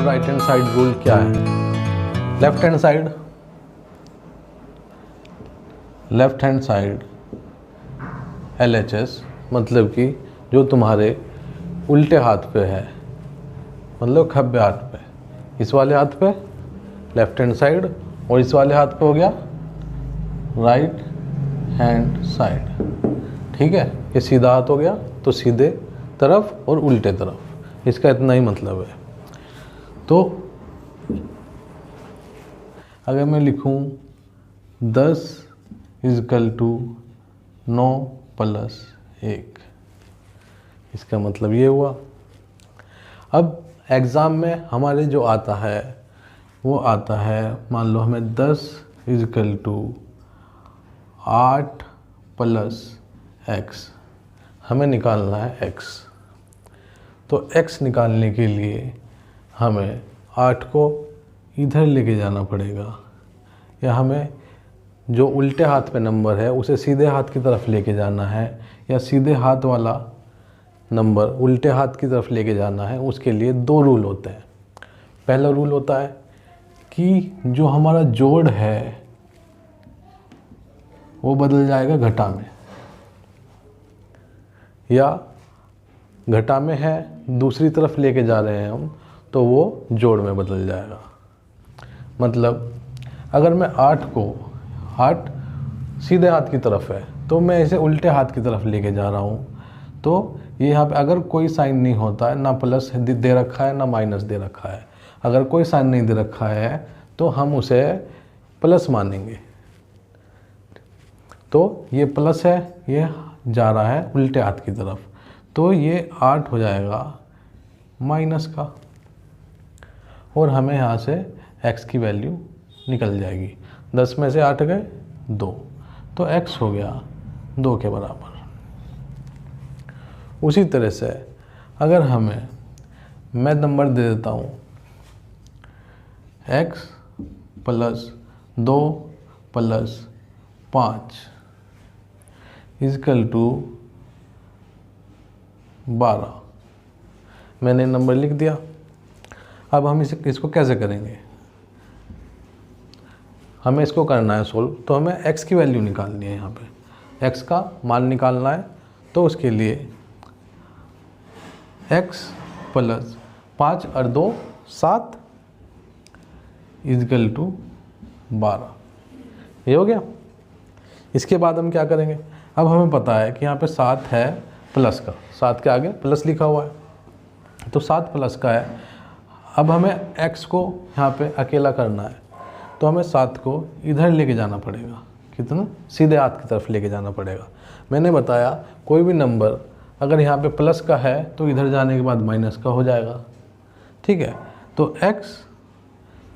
और right hand side rule क्या है। लेफ्ट हैंड साइड LHS, मतलब कि जो तुम्हारे उल्टे हाथ पे है, मतलब खब्बे हाथ पे, इस वाले हाथ पे लेफ्ट हैंड साइड और इस वाले हाथ पे हो गया राइट हैंड साइड। ठीक है, ये सीधा हाथ हो गया तो सीधे तरफ और उल्टे तरफ, इसका इतना ही मतलब है। तो अगर मैं लिखूं 10 = 9 + 1, इसका मतलब ये हुआ। अब एग्ज़ाम में हमारे जो आता है वो आता है, मान लो हमें 10 = 8 + x, हमें निकालना है x। तो x निकालने के लिए हमें 8 को इधर लेके जाना पड़ेगा, या हमें जो उल्टे हाथ पे नंबर है उसे सीधे हाथ की तरफ लेके जाना है, या सीधे हाथ वाला नंबर उल्टे हाथ की तरफ लेके जाना है। उसके लिए 2 रूल होते हैं। पहला रूल होता है कि जो हमारा जोड़ है वो बदल जाएगा घटा में, या घटा में है दूसरी तरफ लेके जा रहे हैं हम तो वो जोड़ में बदल जाएगा। मतलब अगर मैं 8 सीधे हाथ की तरफ है तो मैं इसे उल्टे हाथ की तरफ लेके जा रहा हूँ, तो ये यहाँ पे अगर कोई साइन नहीं होता है, ना प्लस दे रखा है ना माइनस दे रखा है, अगर कोई साइन नहीं दे रखा है तो हम उसे प्लस मानेंगे। तो ये प्लस है, ये जा रहा है उल्टे हाथ की तरफ, तो ये 8 हो जाएगा माइनस का, और हमें यहाँ से x की वैल्यू निकल जाएगी। 10 में से 8 गए 2, तो x हो गया 2 के बराबर। उसी तरह से अगर मैं नंबर दे देता हूँ x + 2 + 5 = 12, मैंने नंबर लिख दिया। अब हम इसको कैसे करेंगे, हमें इसको करना है सोल्व, तो हमें x की वैल्यू निकालनी है। यहाँ पे x का मान निकालना है, तो उसके लिए x + 5 और 2 7 = 12, ये हो गया। इसके बाद हम क्या करेंगे, अब हमें पता है कि यहाँ पे 7 है प्लस का, 7 के आगे प्लस लिखा हुआ है, तो 7 प्लस का है। अब हमें x को यहाँ पे अकेला करना है, तो हमें 7 को इधर लेके जाना पड़ेगा, कितना सीधे हाथ की तरफ लेके जाना पड़ेगा। मैंने बताया कोई भी नंबर अगर यहाँ पे प्लस का है तो इधर जाने के बाद माइनस का हो जाएगा। ठीक है, तो x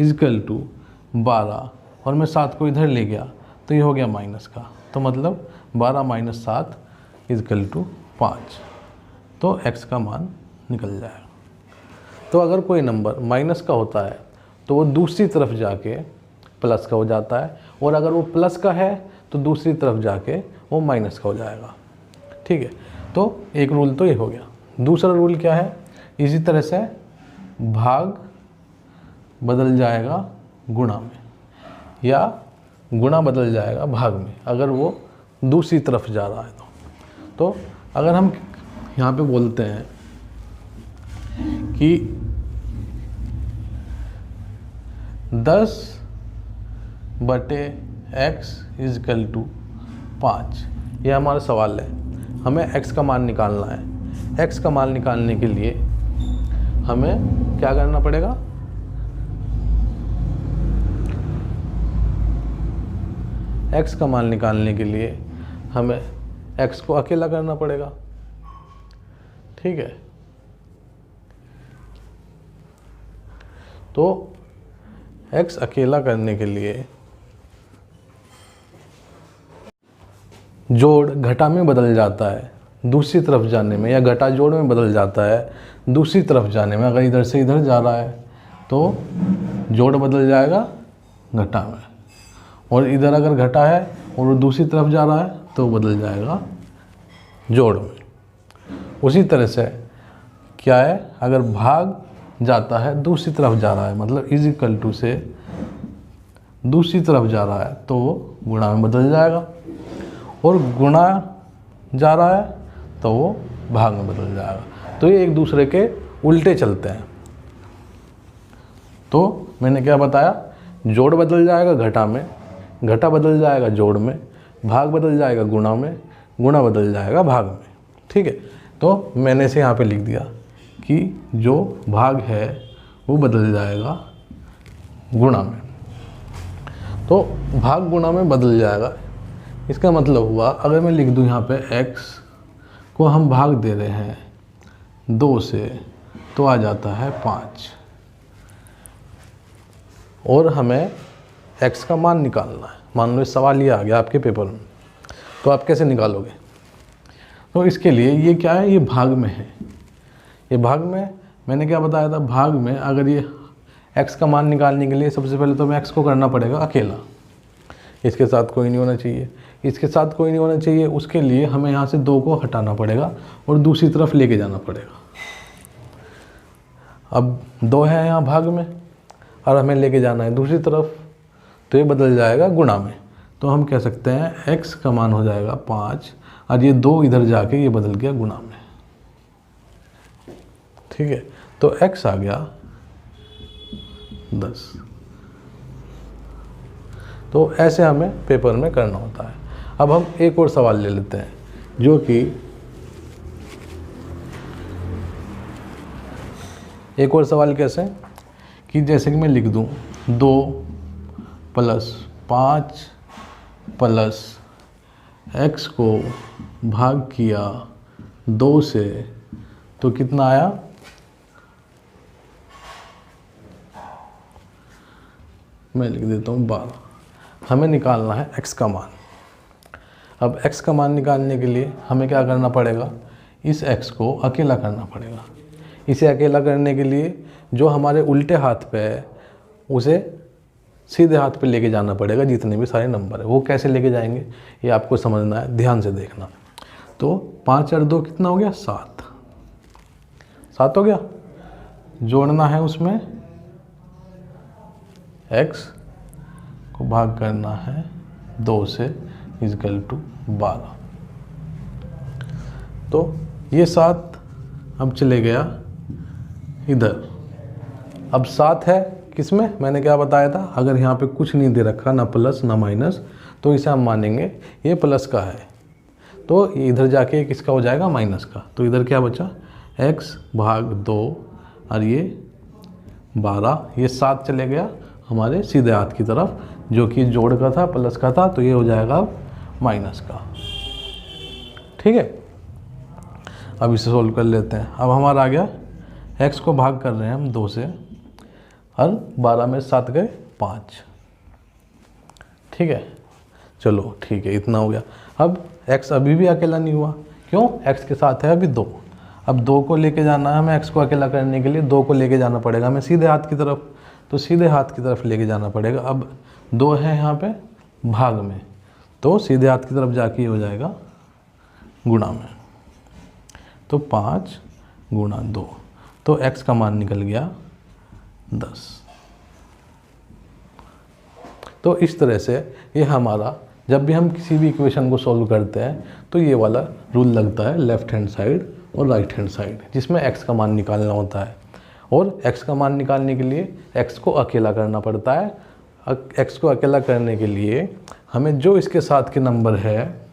= 12 और मैं 7 को इधर ले गया तो ये हो गया माइनस का, तो मतलब 12 - 7 = 5, तो x का मान निकल जाएगा। तो अगर कोई नंबर माइनस का होता है तो वो दूसरी तरफ जाके प्लस का हो जाता है, और अगर वो प्लस का है तो दूसरी तरफ जाके वो माइनस का हो जाएगा। ठीक है, तो एक रूल तो ये हो गया। दूसरा रूल क्या है, इसी तरह से भाग बदल जाएगा गुणा में, या गुणा बदल जाएगा भाग में अगर वो दूसरी तरफ जा रहा है। तो अगर हम यहाँ पे बोलते हैं कि 10/x = 5, ये हमारा सवाल है। हमें x का मान निकालना है। x का मान निकालने के लिए हमें क्या करना पड़ेगा, x का मान निकालने के लिए हमें x को अकेला करना पड़ेगा। ठीक है, तो x अकेला करने के लिए जोड़ घटा में बदल जाता है दूसरी तरफ जाने में, या घटा जोड़ में बदल जाता है दूसरी तरफ जाने में। अगर इधर से इधर जा रहा है तो जोड़ बदल जाएगा घटा में, और इधर अगर घटा है और वो दूसरी तरफ जा रहा है तो बदल जाएगा जोड़ में। उसी तरह से क्या है, अगर भाग जाता है दूसरी तरफ जा रहा है, मतलब इज इक्वल टू से दूसरी तरफ जा रहा है तो वो गुणा में बदल जाएगा, और गुणा जा रहा है तो वो भाग में बदल जाएगा। तो ये एक दूसरे के उल्टे चलते हैं। तो मैंने क्या बताया, जोड़ बदल जाएगा घटा में, घटा बदल जाएगा जोड़ में, भाग बदल जाएगा गुणा में, गुणा बदल जाएगा भाग में। ठीक है, तो मैंने इसे यहाँ पे लिख दिया कि जो भाग है वो बदल जाएगा गुणा में। तो भाग गुणा में बदल जाएगा, इसका मतलब हुआ अगर मैं लिख दूँ यहाँ पे x को हम भाग दे रहे हैं 2 से तो आ जाता है 5, और हमें x का मान निकालना है। मान लो इस सवाल ये आ गया आपके पेपर में, तो आप कैसे निकालोगे? तो इसके लिए ये क्या है, ये भाग में है, ये भाग में मैंने क्या बताया था, भाग में अगर ये x का मान निकालने के लिए सबसे पहले तो हमें x को करना पड़ेगा अकेला, इसके साथ कोई नहीं होना चाहिए, इसके साथ कोई नहीं होना चाहिए। उसके लिए हमें यहाँ से 2 को हटाना पड़ेगा और दूसरी तरफ लेके जाना पड़ेगा। अब 2 है यहाँ भाग में और हमें लेके जाना है दूसरी तरफ, तो ये बदल जाएगा गुणा में। तो हम कह सकते हैं x का मान हो जाएगा 5 और ये 2 इधर जाके ये बदल गया गुणा में। ठीक है, तो x आ गया 10। तो ऐसे हमें पेपर में करना होता है। अब हम एक और सवाल ले लेते हैं, जो कि एक और सवाल कैसे, कि जैसे कि मैं लिख दूं 2 + 5 + x को भाग किया 2 से तो कितना आया, मैं लिख देता हूँ 12। हमें निकालना है x का मान। अब x का मान निकालने के लिए हमें क्या करना पड़ेगा, इस x को अकेला करना पड़ेगा। इसे अकेला करने के लिए जो हमारे उल्टे हाथ पे है उसे सीधे हाथ पे लेके जाना पड़ेगा। जितने भी सारे नंबर है वो कैसे लेके जाएंगे ये आपको समझना है, ध्यान से देखना। तो 5 और 2 कितना हो गया, 7। 7 हो गया। जोड़ना है उसमें x को भाग करना है 2 से इक्वल टू 12। तो ये 7 अब चले गया इधर। अब 7 है किसमें, मैंने क्या बताया था, अगर यहाँ पे कुछ नहीं दे रखा, ना प्लस ना माइनस, तो इसे हम मानेंगे ये प्लस का है। तो इधर जाके किसका हो जाएगा, माइनस का। तो इधर क्या बचा, x भाग 2 और ये 12, ये 7 चले गया हमारे सीधे हाथ की तरफ, जो कि जोड़ का था, प्लस का था, तो ये हो जाएगा माइनस का। ठीक है, अब इसे सोल्व कर लेते हैं। अब हमारा आ गया x को भाग कर रहे हैं हम 2 से, और 12 में 7 गए 5। ठीक है, चलो ठीक है, इतना हो गया। अब x अभी भी अकेला नहीं हुआ, क्यों, x के साथ है अभी 2। अब 2 को लेके जाना है हमें, x को अकेला करने के लिए 2 को लेके जाना पड़ेगा हमें सीधे हाथ की तरफ, तो सीधे हाथ की तरफ लेके जाना पड़ेगा। अब 2 है यहाँ पे भाग में, तो सीधे हाथ की तरफ जाके हो जाएगा गुणा में। तो 5 गुणा 2, तो x का मान निकल गया 10। तो इस तरह से ये हमारा, जब भी हम किसी भी इक्वेशन को सॉल्व करते हैं तो ये वाला रूल लगता है लेफ्ट हैंड साइड और राइट हैंड साइड, जिसमें x का मान निकालना होता है। और x का मान निकालने के लिए x को अकेला करना पड़ता है। x को अकेला करने के लिए हमें जो इसके साथ के नंबर है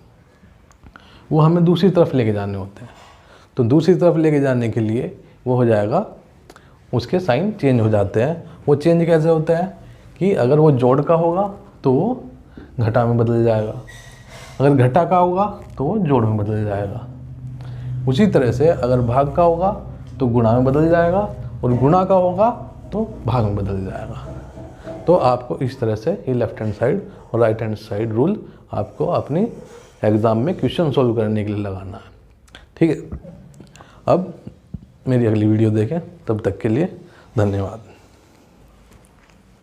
वो हमें दूसरी तरफ लेके जाने होते हैं। तो दूसरी तरफ लेके जाने के लिए वो हो जाएगा, उसके साइन चेंज हो जाते हैं। वो चेंज कैसे होते हैं कि अगर वो जोड़ का होगा तो वो घटा में बदल जाएगा, अगर घटा का होगा तो वो जोड़ में बदल जाएगा। उसी तरह से अगर भाग का होगा तो गुणा में बदल जाएगा, और गुणा का होगा तो भाग में बदल जाएगा। तो आपको इस तरह से ये लेफ्ट हैंड साइड और राइट हैंड साइड रूल आपको अपनी एग्ज़ाम में क्वेश्चन सॉल्व करने के लिए लगाना है। ठीक है, अब मेरी अगली वीडियो देखें, तब तक के लिए धन्यवाद।